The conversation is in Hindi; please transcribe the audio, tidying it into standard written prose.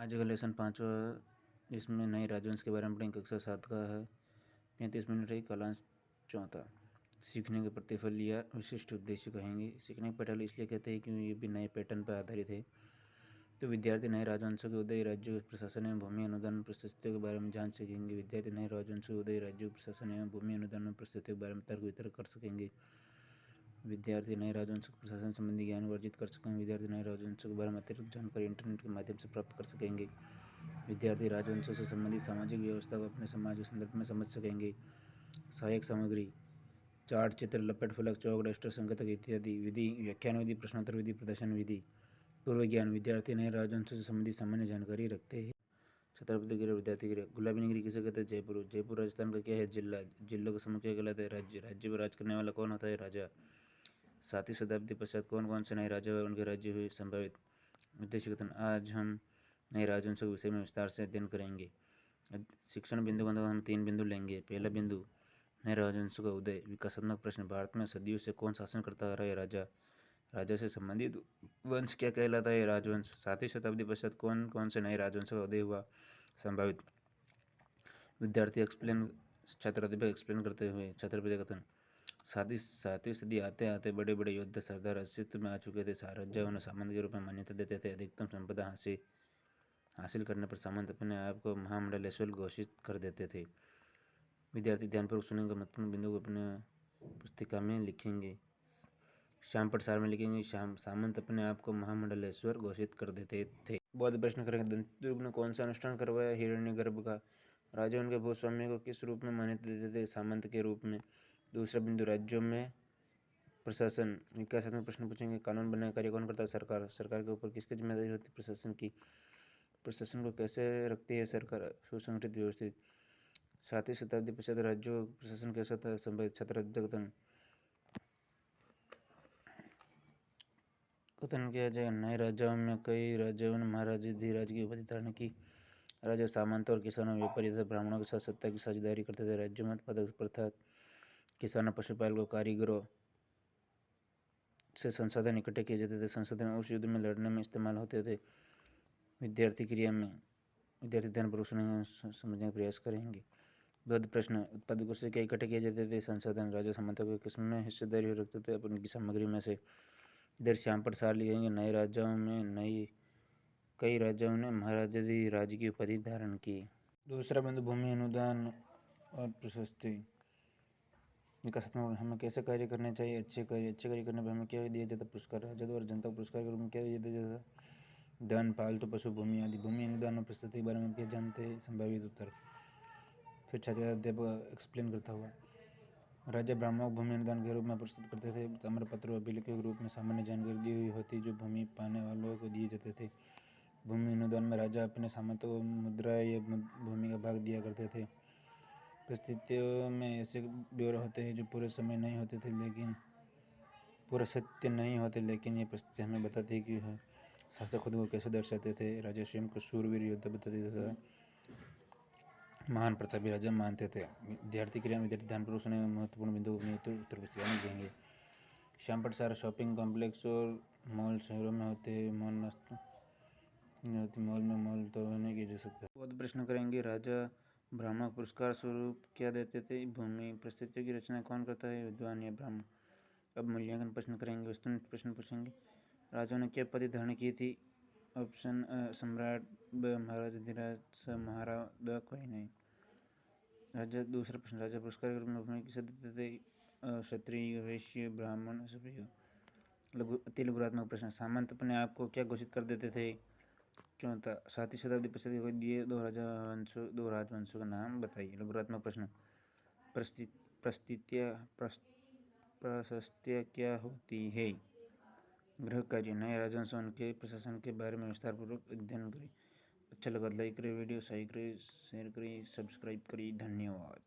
आज का लेसन 5वां, जिसमें नए राजवंश के बारे में पढ़ेंगे। कक्षा 7 का है। 35 मिनट है। कालांश 4। सीखने के प्रतिफल या विशिष्ट उद्देश्य कहेंगे। सीखने के पैटर्न इसलिए कहते हैं क्योंकि ये भी नए पैटर्न पर आधारित है। तो विद्यार्थी नए राजवंशों के उदय, राज्यों, प्रशासन एवं भूमि अनुदान परिस्थितियों के बारे में जान सकेंगे। विद्यार्थी नए राजवंशों के उदय, राज्यों, प्रशासन एवं भूमि अनुदान परिस्थितियों के बारे में तर्क वितर्क कर सकेंगे। विद्यार्थी नए राजवंशों के प्रशासन संबंधी ज्ञान को अर्जित कर सकेंगे। विद्यार्थी नए राजवंशों के बारे में अतिरिक्त जानकारी इंटरनेट के माध्यम से प्राप्त कर सकेंगे। विद्यार्थी राजवंशों से संबंधित सामाजिक व्यवस्था को अपने समाज के संदर्भ में समझ सकेंगे। सहायक सामग्री: चार्ट, चित्र, लपेट फलक, चौक, डस्टर, संकेतक इत्यादि। विधि: व्याख्यान विधि, प्रश्नोत्तर विधि, प्रदर्शन विधि। पूर्व ज्ञान: विद्यार्थी नए राजवंशों से संबंधित सामान्य जानकारी रखते हैं। छात्रवृत्ति गिरी, विद्यार्थी गिरी। गुलाबी नगरी किसे कहते हैं? जयपुर। जयपुर राजस्थान का क्या है? जिला। जिलों का समूह क्या कहलाता है? राज्य। राज्य पर राज करने वाला कौन होता है? राजा। 7वीं शताब्दी पश्चात कौन कौन से नए राजा व उनके राज्य हुए? संभावित। उद्देश्य कथन: आज हम नए राजवंशों के विषय में विस्तार से अध्ययन करेंगे। शिक्षण बिंदु का हम 3 बिंदु लेंगे। पहला बिंदु, नए राजवंशों का उदय। विकासात्मक प्रश्न: भारत में सदियों से कौन शासन करता आ रहा है? राजा। राजा से संबंधित वंश क्या कहलाता है? राजवंश। 7वीं शताब्दी पश्चात कौन कौन से नए राजवंशों का उदय हुआ? संभावित। विद्यार्थी एक्सप्लेन, छात्र एक्सप्लेन करते हुए। छात्र कथन: 7वीं सदी आते आते बड़े बड़े योद्धा सरदार अस्तित्व में आ चुके थे। राजा उन्हें सामंत के रूप में मान्यता देते थे। अधिकतम संपदा हासिल करने पर सामंत अपने आप को महामंडलेश्वर घोषित कर देते थे। विद्यार्थी ध्यानपूर्वक सुनेंगे, महत्वपूर्ण बिंदु को अपने पुस्तिका में लिखेंगे। श्याम प्रसार में लिखेंगे, सामंत अपने आप को महामंडलेश्वर घोषित कर देते थे। बौद्ध प्रश्न करेंगे। दंतुद्र ने कौन सा अनुष्ठान करवाया? हिरण्यगर्भ का। राजा उनके भूस्वामी को किस रूप में मान्यता देते थे? सामंत के रूप में। दूसरा बिंदु, राज्यों में प्रशासन। विकासात्मक प्रश्न पूछेंगे। कानून बनाने का कार्य कौन करता है? सरकार। सरकार के ऊपर किसकी जिम्मेदारी होती है? प्रशासन की। प्रशासन को कैसे रखती है सरकार? सुसंगठित, व्यवस्थित। 7वीं शताब्दी पश्चात राज्यों का प्रशासन कैसा था? संभावित। छात्र कथन किया जाएगा। नए राजाओं में कई राजाओं ने महाराजाधिराज की उपाधि धारण की। राजा सामंत और किसानों, व्यापारी तथा ब्राह्मणों के साथ सत्ता की साझेदारी करते थे। राज्यों में उत्पादक प्रथा, किसानों, पशुपालकों, कारीगरों से संसाधन इकट्ठे किए जाते थे। संसाधन उस युद्ध में लड़ने में इस्तेमाल होते थे। विद्यार्थी क्रिया में विद्यार्थी ध्यानपूर्वक समझने का प्रयास करेंगे। बौद्ध प्रश्न: उत्पादकों से क्या इकट्ठे किए जाते थे? संसाधन। राजा सामंतों को किसमें हिस्सेदारी रखते थे? अपनी सामग्री में से। इधर श्याम प्रसार लिखेंगे। नए राजाओं में कई राजाओं ने महाराजाधिराज की उपाधि धारण की। दूसरा बिंदु, भूमि अनुदान और प्रशस्ति। विकासात्मक: हमें कैसे कार्य करने चाहिए? अच्छे कार्य करने पर हमें क्या दिया जाता? पुरस्कार। राजा द्वारा जनता को पुरस्कार के रूप में क्या दिया जाता? धन, पालतू पशु, भूमि आदि। भूमि अनुदान और प्रशस्ति के बारे में क्या जानते हैं? संभावित उत्तर। फिर छात्र अध्यापक एक्सप्लेन करता हुआ। राजा ब्राह्मणों को भूमि अनुदान के रूप में पुरस्कृत करते थे। ताम्रपत्र व अभिलेखों के रूप में सामान्य जानकारी दी हुई होती जो भूमि पाने वालों को दिए जाते थे। भूमि अनुदान में राजा अपने सामंतों को मुद्रा या भूमि का भाग दिया करते थे। परिस्थितियों में ऐसे ब्यौरे होते हैं जो पूरे सत्य नहीं होते, लेकिन ये परिस्थिति हमें बताती है कि शासक खुद को कैसे दर्शाते थे। राजा स्वयं को शूरवीर योद्धा बताते थे, महान प्रतापी राजा मानते थे। विद्यार्थी क्रिया में विद्यार्थी ध्यानपूर्वक सुने, महत्वपूर्ण बिंदु को उत्तर पुस्तिका में देंगे। श्याम प्रसार: शॉपिंग कॉम्प्लेक्स और मॉल शहरों में होते हैं। मॉल में मॉल तो नहीं किया जा सकता। बौद्ध प्रश्न करेंगे। राजा ब्राह्मण को पुरस्कार स्वरूप क्या देते थे? भूमि। परिस्थितियों की रचना कौन करता है? विद्वान या ब्राह्मण। अब मूल्यांकन प्रश्न करेंगे। वस्तुनिष्ठ प्रश्न पूछेंगे। राजाओं ने क्या उपाधि धारण की थी? ऑप्शन: सम्राट, ब महाराजाधिराज, स महाराज, द कोई नहीं। दूसरा प्रश्न, राजा पुरस्कार के रूप में भूमि किसे देते थे? क्षत्रिय, वैश्य, ब्राह्मण, सभी। अति लघुरात्मक प्रश्न, सामंत अपने आप को क्या घोषित कर देते थे? चौथा, 7वीं शताब्दी पश्चात कोई दिए दो राजवंशों का नाम बताइए। लघुरात्मक प्रश्न, प्रशस्तियाँ क्या होती है? गृह कार्य, नए राजवंश उनके प्रशासन के बारे में विस्तारपूर्वक अध्ययन करें। अच्छा लगा लाइक करें, वीडियो शेयर करें, सब्सक्राइब करें। धन्यवाद।